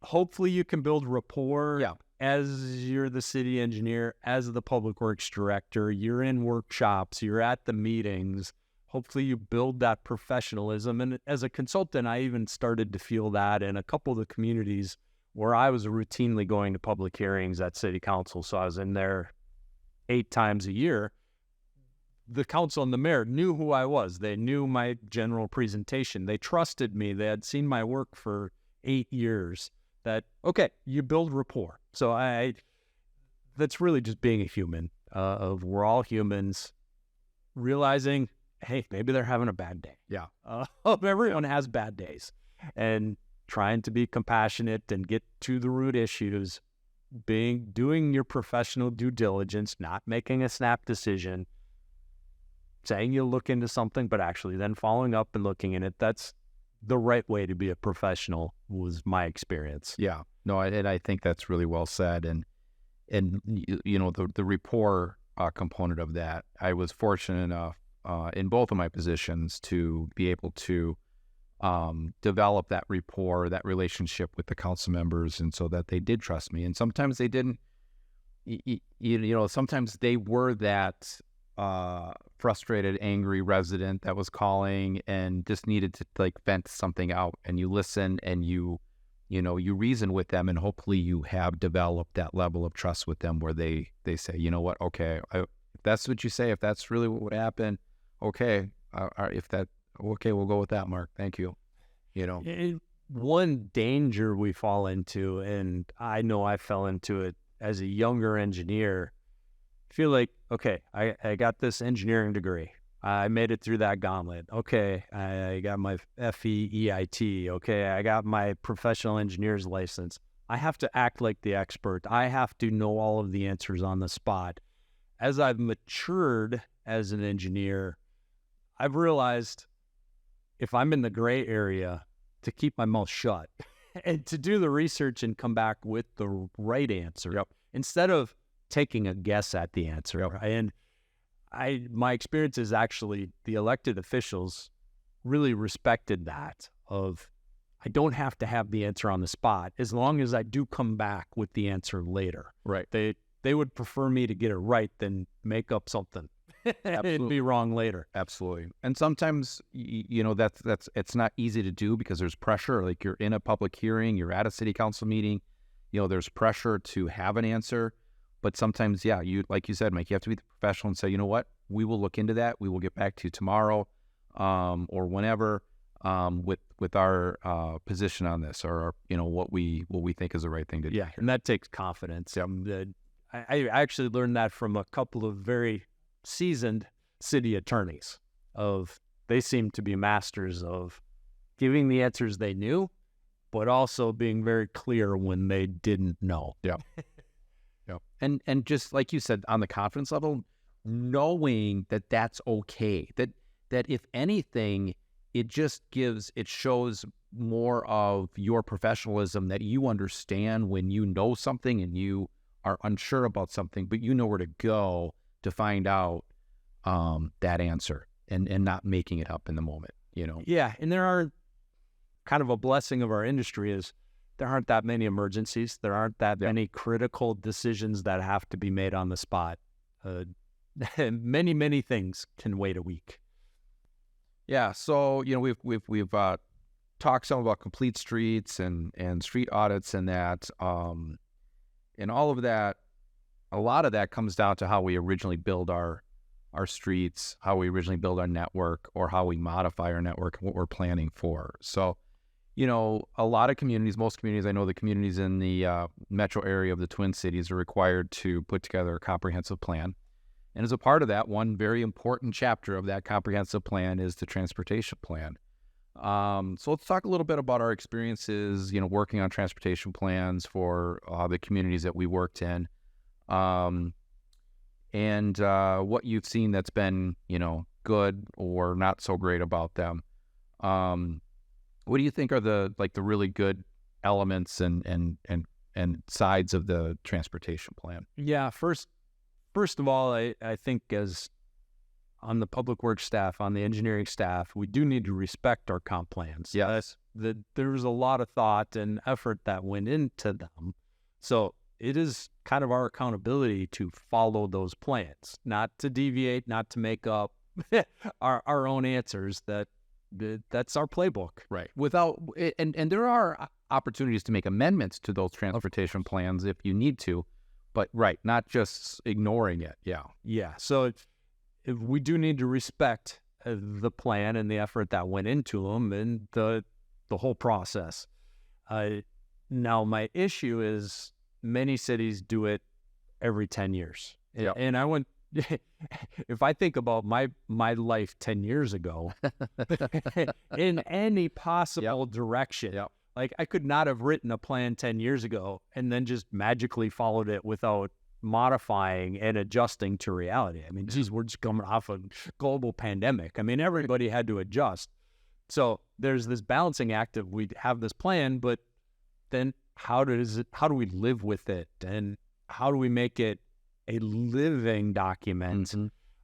Speaker 3: hopefully you can build rapport as you're the city engineer, as the public works director, you're in workshops, you're at the meetings. Hopefully you build that professionalism. And as a consultant, I even started to feel that in a couple of the communities where I was routinely going to public hearings at city council. So I was in there 8 times a year. The council and the mayor knew who I was. They knew my general presentation. They trusted me. They had seen my work for 8 years. That, okay, you build rapport. So that's really just being a human, we're all humans, realizing, hey, maybe they're having a bad day. Everyone has bad days. And trying to be compassionate and get to the root issues, doing your professional due diligence, not making a snap decision, saying you'll look into something, but actually then following up and looking in it. That's the right way to be a professional, was my experience.
Speaker 4: Yeah. No, and I think that's really well said. And you know, the rapport component of that, I was fortunate enough in both of my positions to be able to develop that rapport, that relationship with the council members, and so that they did trust me. And sometimes they didn't, you know, sometimes they were that frustrated, angry resident that was calling and just needed to like vent something out, and you listen and you reason with them, and hopefully you have developed that level of trust with them where they say, you know what, okay, if that's what you say, if that's really what would happen, okay, okay, we'll go with that, Mark. Thank you. You know,
Speaker 3: one danger we fall into, and I know I fell into it as a younger engineer, feel like, okay, I got this engineering degree. I made it through that gauntlet. Okay, I got my FEEIT. Okay, I got my professional engineer's license. I have to act like the expert. I have to know all of the answers on the spot. As I've matured as an engineer, I've realized if I'm in the gray area, to keep my mouth shut and to do the research and come back with the right answer instead of taking a guess at the answer. And my experience is actually the elected officials really respected that of, I don't have to have the answer on the spot as long as I do come back with the answer later.
Speaker 4: Right.
Speaker 3: They would prefer me to get it right than make up something and be wrong later.
Speaker 4: Absolutely. And sometimes, you know, that's it's not easy to do because there's pressure. Like, you're in a public hearing, you're at a city council meeting, you know, there's pressure to have an answer. But sometimes, you, like you said, Mike, you have to be the professional and say, you know what, we will look into that. We will get back to you tomorrow or whenever. with our position on this, or what we think is the right thing to do.
Speaker 3: Yeah, and that takes confidence. I actually learned that from a couple of very seasoned city attorneys. They seem to be masters of giving the answers they knew, but also being very clear when they didn't know.
Speaker 4: Yeah. Yeah. And just like you said, on the confidence level, knowing that that's okay, that if anything, it shows more of your professionalism, that you understand when you know something and you are unsure about something, but you know where to go to find out that answer, and not making it up in the moment,
Speaker 3: Yeah, and there are kind of a blessing of our industry is there aren't that many emergencies. There aren't that many critical decisions that have to be made on the spot. Many, many things can wait a week.
Speaker 4: Yeah, so we've talked some about complete streets and street audits and that, and all of that. A lot of that comes down to how we originally build our streets, how we originally build our network, or how we modify our network and what we're planning for. So, a lot of communities, most communities, I know the communities in the metro area of the Twin Cities are required to put together a comprehensive plan. And as a part of that, one very important chapter of that comprehensive plan is the transportation plan. So let's talk a little bit about our experiences, working on transportation plans for the communities that we worked in, and what you've seen that's been, good or not so great about them. What do you think are the really good elements and sides of the transportation plan?
Speaker 3: Yeah, first of all, I think as on the public works staff, on the engineering staff, we do need to respect our comp plans.
Speaker 4: Yes.
Speaker 3: There's a lot of thought and effort that went into them. So it is kind of our accountability to follow those plans, not to deviate, not to make up our own answers. That's our playbook.
Speaker 4: Right. And there are opportunities to make amendments to those transportation plans if you need to, but not just ignoring it. Yeah.
Speaker 3: Yeah. So if we do need to respect the plan and the effort that went into them and the whole process. Now my issue is many cities do it every 10 years.
Speaker 4: Yeah.
Speaker 3: And I went, if I think about my life 10 years ago, in any possible direction, like I could not have written a plan 10 years ago and then just magically followed it without modifying and adjusting to reality. I mean, geez, we're just coming off a global pandemic. I mean, everybody had to adjust. So there's this balancing act of we have this plan, but then how do we live with it? And how do we make it a living document?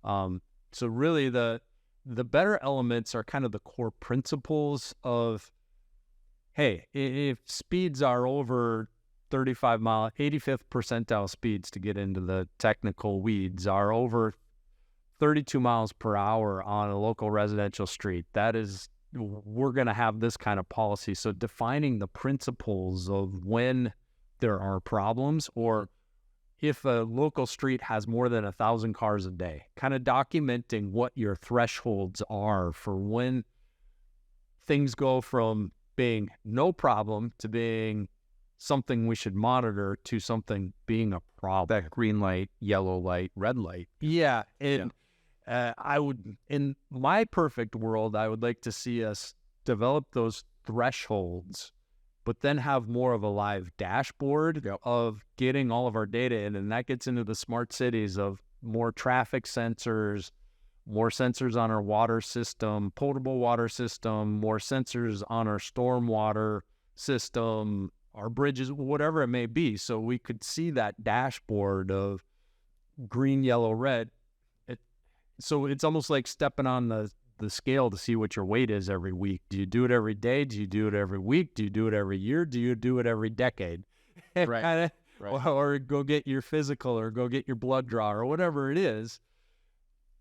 Speaker 4: Mm-hmm.
Speaker 3: So really the better elements are kind of the core principles of, hey, if speeds are over 35 mile, 85th percentile speeds, to get into the technical weeds, are over 32 miles per hour on a local residential street, we're going to have this kind of policy. So defining the principles of when there are problems, or if a local street has more than 1,000 cars a day, kind of documenting what your thresholds are for when things go from being no problem to being something we should monitor to something being a problem.
Speaker 4: That green light, yellow light, red light.
Speaker 3: Yeah. And I would, in my perfect world, I would like to see us develop those thresholds, but then have more of a live dashboard of getting all of our data in. And that gets into the smart cities of more traffic sensors, more sensors on our water system, potable water system, more sensors on our stormwater system, our bridges, whatever it may be. So we could see that dashboard of green, yellow, red. So it's almost like stepping on the scale to see what your weight is every week. Do you do it every day? Do you do it every week? Do you do it every year? Do you do it every decade?
Speaker 4: Right.
Speaker 3: Or go get your physical, or go get your blood draw, or whatever it is.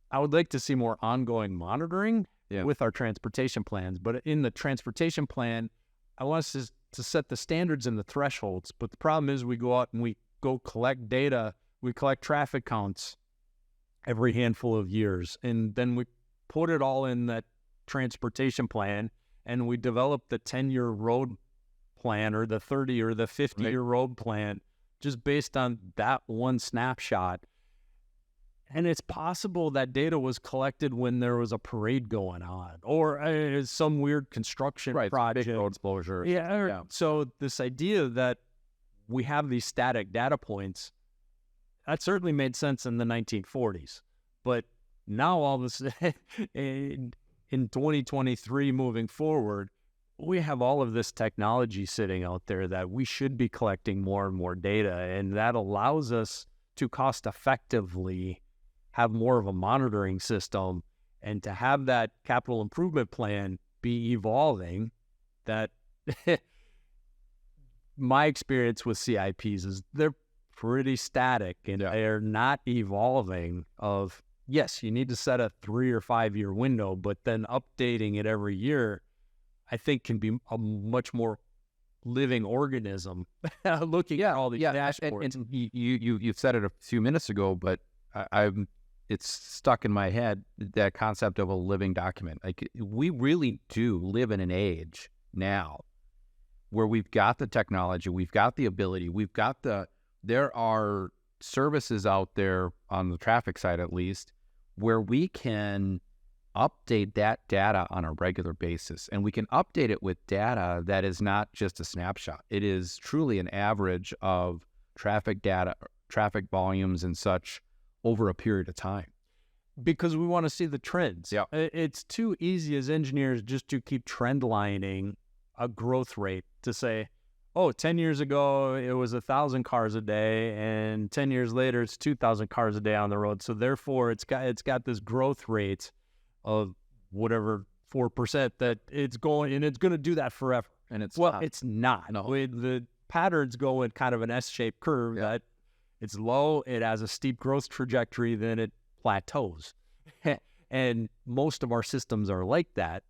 Speaker 3: I would like to see more ongoing monitoring with our transportation plans. But in the transportation plan, I want us to set the standards and the thresholds. But the problem is we go out and we go collect data. We collect traffic counts every handful of years, and then we put it all in that transportation plan and we developed the 10-year road plan or the 30 or the 50-year road plan just based on that one snapshot. And it's possible that data was collected when there was a parade going on or some weird construction project.
Speaker 4: Big road closure.
Speaker 3: Yeah. So this idea that we have these static data points, that certainly made sense in the 1940s. But now all of a sudden, in 2023 moving forward, we have all of this technology sitting out there that we should be collecting more and more data, and that allows us to cost effectively have more of a monitoring system and to have that capital improvement plan be evolving. That my experience with CIPs is they're pretty static and they're not evolving of, yes, you need to set a 3 or 5 year window, but then updating it every year, I think can be a much more living organism looking at all these dashboards.
Speaker 4: And you said it a few minutes ago, but it's stuck in my head, that concept of a living document. Like, we really do live in an age now where we've got the technology, we've got the ability, there are services out there on the traffic side, at least, where we can update that data on a regular basis. And we can update it with data that is not just a snapshot. It is truly an average of traffic data, traffic volumes and such over a period of time.
Speaker 3: Because we want to see the trends.
Speaker 4: Yeah.
Speaker 3: It's too easy as engineers just to keep trend lining a growth rate to say, oh, 10 years ago, it was 1,000 cars a day, and 10 years later, it's 2,000 cars a day on the road. So therefore, it's got this growth rate of whatever 4% that it's going, and it's going to do that forever.
Speaker 4: And it's
Speaker 3: not.
Speaker 4: No.
Speaker 3: The patterns go in kind of an S-shaped curve that it's low, it has a steep growth trajectory, then it plateaus. And most of our systems are like that.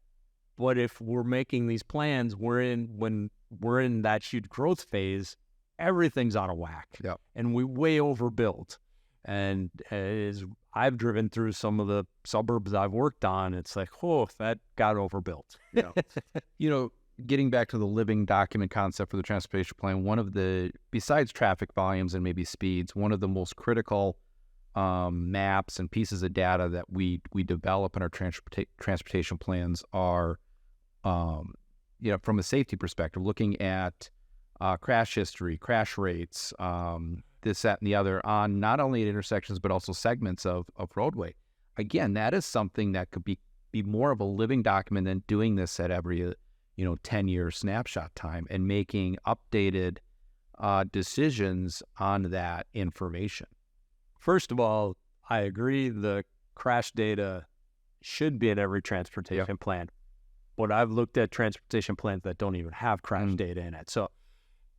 Speaker 3: But if we're making these plans, when we're in that huge growth phase, everything's out of whack.
Speaker 4: Yep.
Speaker 3: And we way overbuilt. And as I've driven through some of the suburbs I've worked on, it's like, oh, that got overbuilt.
Speaker 4: Yeah. Getting back to the living document concept for the transportation plan, besides traffic volumes and maybe speeds, one of the most critical maps and pieces of data that we develop in our transportation plans are, from a safety perspective, looking at crash history, crash rates, this, that, and the other on not only at intersections but also segments of roadway. Again, that is something that could be more of a living document than doing this at every 10-year snapshot time and making updated decisions on that information.
Speaker 3: First of all, I agree the crash data should be in every transportation plan. But I've looked at transportation plans that don't even have crash data in it. So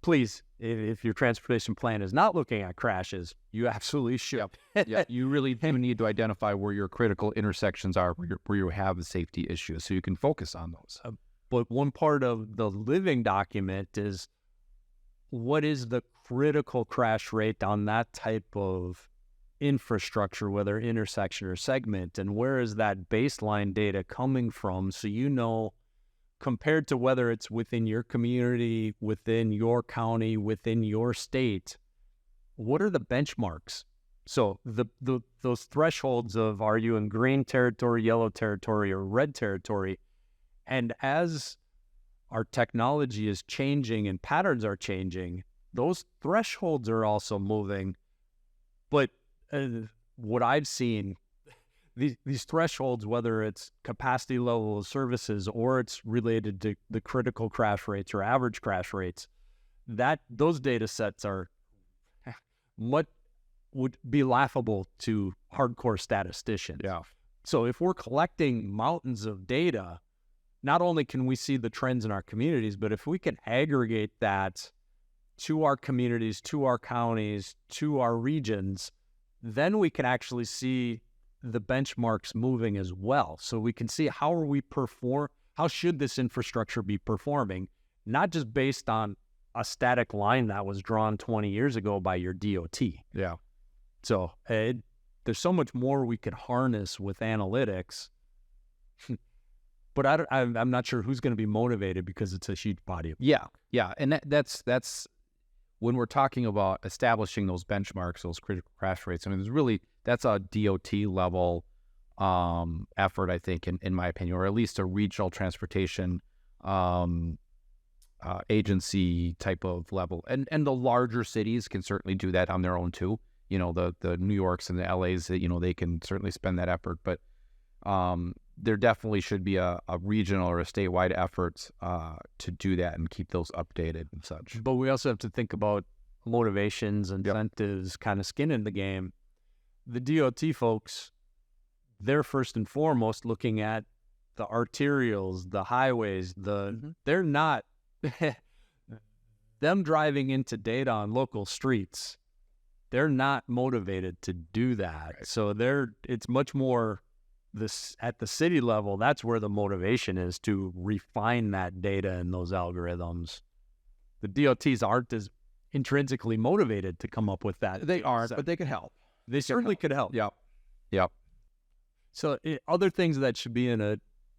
Speaker 3: please, if your transportation plan is not looking at crashes, you absolutely should.
Speaker 4: Yeah, you really do need to identify where your critical intersections are, where you have the safety issues, so you can focus on those.
Speaker 3: But one part of the living document is, what is the critical crash rate on that type of infrastructure, whether intersection or segment, and where is that baseline data coming from, so compared to whether it's within your community, within your county, within your state, what are the benchmarks? So those thresholds of, are you in green territory, yellow territory, or red territory? And as our technology is changing and patterns are changing, those thresholds are also moving. But what I've seen, these thresholds, whether it's capacity level of services or it's related to the critical crash rates or average crash rates, those data sets are what would be laughable to hardcore statisticians.
Speaker 4: Yeah.
Speaker 3: So if we're collecting mountains of data, not only can we see the trends in our communities, but if we can aggregate that to our communities, to our counties, to our regions, then we can actually see the benchmarks moving as well. So we can see how should this infrastructure be performing, not just based on a static line that was drawn 20 years ago by your DOT.
Speaker 4: Yeah.
Speaker 3: So there's so much more we could harness with analytics. But I'm not sure who's going to be motivated because it's a huge body.
Speaker 4: Yeah, and that's when we're talking about establishing those benchmarks, those critical crash rates. I mean, that's a DOT level effort, I think, in my opinion, or at least a regional transportation agency type of level. And the larger cities can certainly do that on their own too. You know, the New Yorks and the LAs, you know, they can certainly spend that effort, but there definitely should be a regional or a statewide effort to do that and keep those updated and such.
Speaker 3: But we also have to think about motivations, incentives, kind of skin in the game. The DOT folks, they're first and foremost looking at the arterials, the highways, they're not, them driving into data on local streets, they're not motivated to do that. Right. So it's much more at the city level, that's where the motivation is to refine that data and those algorithms. The DOTs aren't as intrinsically motivated to come up with that.
Speaker 2: They aren't, but they could help.
Speaker 3: They certainly could help.
Speaker 4: Yep.
Speaker 3: So other things that should be in a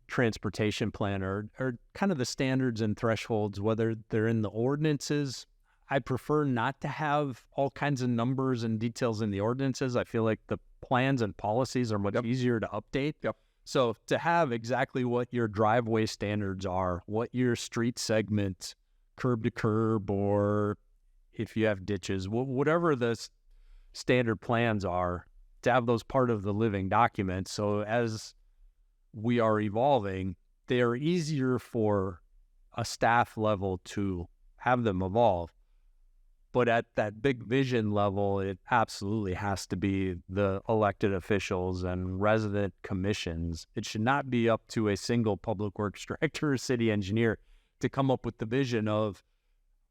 Speaker 3: transportation plan are kind of the standards and thresholds, whether they're in the ordinances. I prefer not to have all kinds of numbers and details in the ordinances. I feel like the plans and policies are much easier to update. So to have exactly what your driveway standards are, what your street segment, curb to curb, or if you have ditches, whatever the standard plans are, to have those part of the living document. So as we are evolving, they are easier for a staff level to have them evolve. But at that big vision level, it absolutely has to be the elected officials and resident commissions. It should not be up to a single public works director or city engineer to come up with the vision of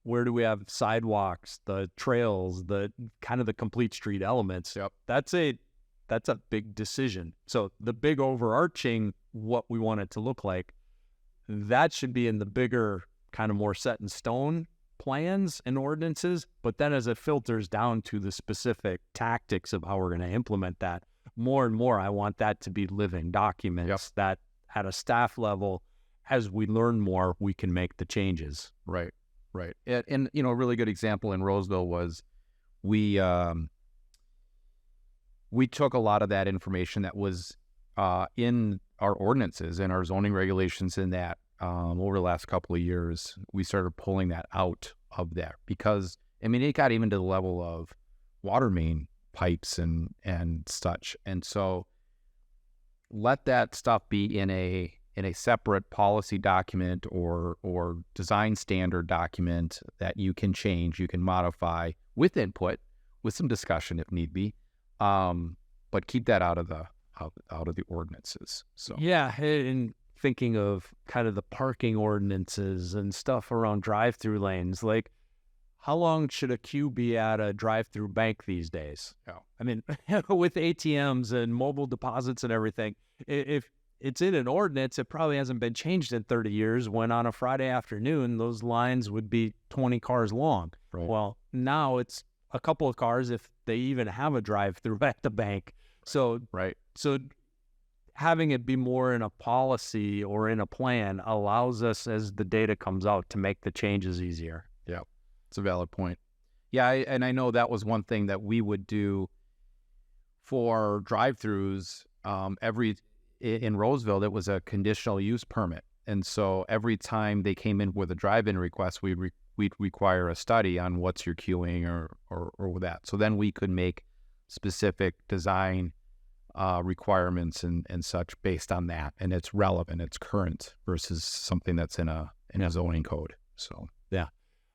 Speaker 3: where do we have sidewalks, the trails, the kind of the complete street elements. That's a big decision. So the big overarching, what we want it to look like, that should be in the bigger kind of more set in stone plans and ordinances. But then as it filters down to the specific tactics of how we're going to implement that, more and more, I want that to be living documents that at a staff level, as we learn more, we can make the changes.
Speaker 4: Right. And you know, a really good example in Roseville was we took a lot of that information that was in our ordinances and our zoning regulations in that over the last couple of years. We started pulling that out of there because, I mean, it got even to the level of water main pipes and such. And so let that stuff be in a separate policy document or design standard document that you can change, you can modify with input, with some discussion if need be. But keep that out of the ordinances. So
Speaker 3: and thinking of kind of the parking ordinances and stuff around drive-through lanes, like how long should a queue be at a drive-through bank these days? I mean, with ATMs and mobile deposits and everything, if it's in an ordinance, it probably hasn't been changed in 30 years when on a Friday afternoon, those lines would be 20 cars long.
Speaker 4: Right.
Speaker 3: Well, now it's a couple of cars if they even have a drive-through at the bank. So having it be more in a policy or in a plan allows us, as the data comes out, to make the changes easier.
Speaker 4: Yeah, it's a valid point. Yeah, and I know that was one thing that we would do for drive-throughs. In Roseville, it was a conditional use permit. And so every time they came in with a drive-in request, we'd require a study on what's your queuing or that. So then we could make specific design requirements and such based on that. And it's relevant, it's current versus something that's in a zoning code. So,
Speaker 3: yeah.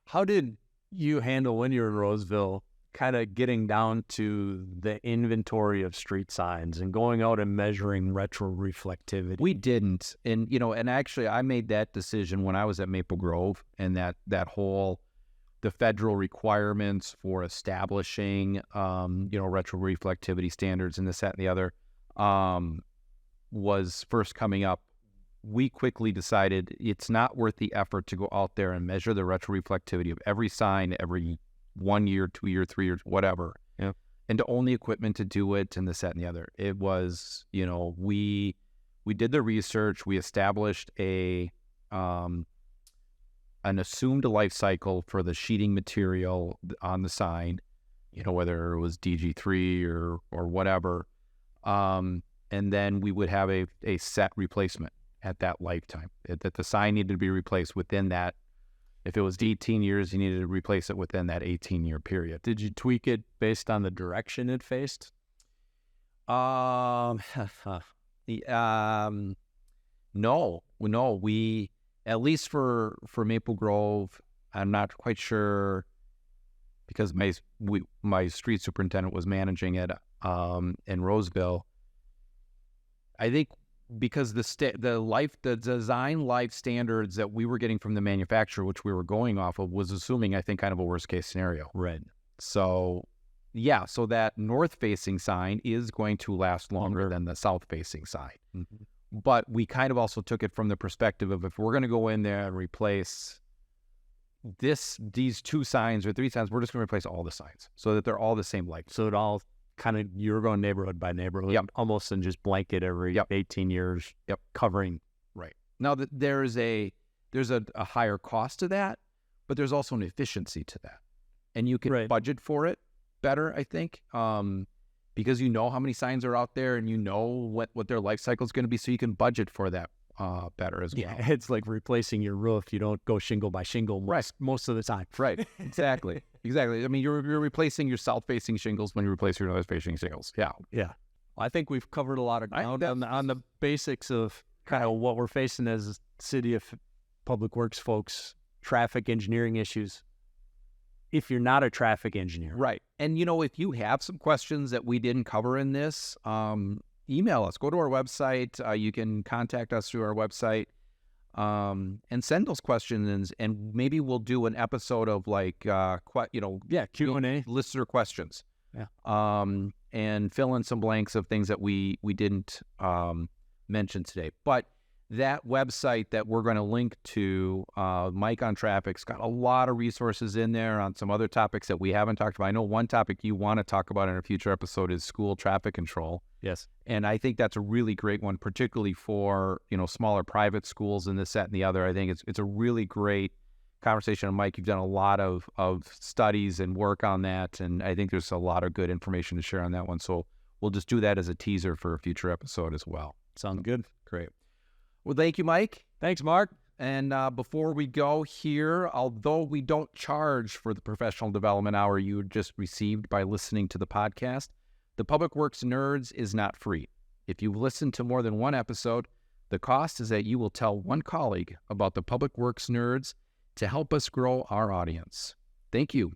Speaker 3: How did you handle when you're in Roseville, kind of getting down to the inventory of street signs and going out and measuring retroreflectivity?
Speaker 4: We didn't. And, you know, and actually I made that decision when I was at Maple Grove, and that whole, the federal requirements for establishing, retroreflectivity standards and this, that, and the other, was first coming up. We quickly decided it's not worth the effort to go out there and measure the retroreflectivity of every sign every 1 year, 2 year, 3 years, whatever. And to own the equipment to do it and this, that, and the other. It was, we we did the research. We established an assumed life cycle for the sheeting material on the sign, whether it was DG3 or whatever. And then we would have a set replacement at that lifetime, that the sign needed to be replaced within that. If it was 18 years, you needed to replace it within that 18-year period.
Speaker 3: Did you tweak it based on the direction it faced?
Speaker 4: No. We, at least for Maple Grove, I'm not quite sure, because my street superintendent was managing it in Roseville. I think because the design life standards that we were getting from the manufacturer, which we were going off of, was assuming, I think, kind of a worst case scenario.
Speaker 3: Right.
Speaker 4: So so that north-facing sign is going to last longer than the south-facing sign.
Speaker 3: Mm-hmm.
Speaker 4: But we kind of also took it from the perspective of, if we're going to go in there and replace these 2 signs or 3 signs, we're just going to replace all the signs so that they're all the same length.
Speaker 3: So it all kind of, you're going neighborhood by neighborhood, almost, and just blanket every 18 years, covering.
Speaker 4: Right. Now, there's a higher cost to that, but there's also an efficiency to that. And you can budget for it better, I think, because you know how many signs are out there and you know what their life cycle is going to be, so you can budget for that better as well.
Speaker 3: Yeah, it's like replacing your roof. You don't go shingle by shingle most of the time.
Speaker 4: Right, exactly. I mean, you're replacing your south-facing shingles when you replace your north-facing shingles. Yeah.
Speaker 3: Well, I think we've covered a lot of ground on the basics of kind of what we're facing as City of Public Works folks, traffic engineering issues. If you're not a traffic engineer.
Speaker 4: Right. And, if you have some questions that we didn't cover in this, email us. Go to our website. You can contact us through our website and send those questions. And maybe we'll do an episode of
Speaker 3: Q&A.
Speaker 4: Listener questions.
Speaker 3: Yeah.
Speaker 4: And fill in some blanks of things that we didn't mention today. But that website that we're going to link to, Mike on Traffic's got a lot of resources in there on some other topics that we haven't talked about. I know one topic you want to talk about in a future episode is school traffic control.
Speaker 3: Yes.
Speaker 4: And I think that's a really great one, particularly for, smaller private schools and this, that, and the other. I think it's a really great conversation. And Mike, you've done a lot of studies and work on that. And I think there's a lot of good information to share on that one. So we'll just do that as a teaser for a future episode as well.
Speaker 3: Sounds good.
Speaker 4: Great. Well, thank you, Mike.
Speaker 3: Thanks, Mark.
Speaker 4: And before we go here, although we don't charge for the professional development hour you just received by listening to the podcast, the Public Works Nerds is not free. If you've listened to more than one episode, the cost is that you will tell one colleague about the Public Works Nerds to help us grow our audience. Thank you.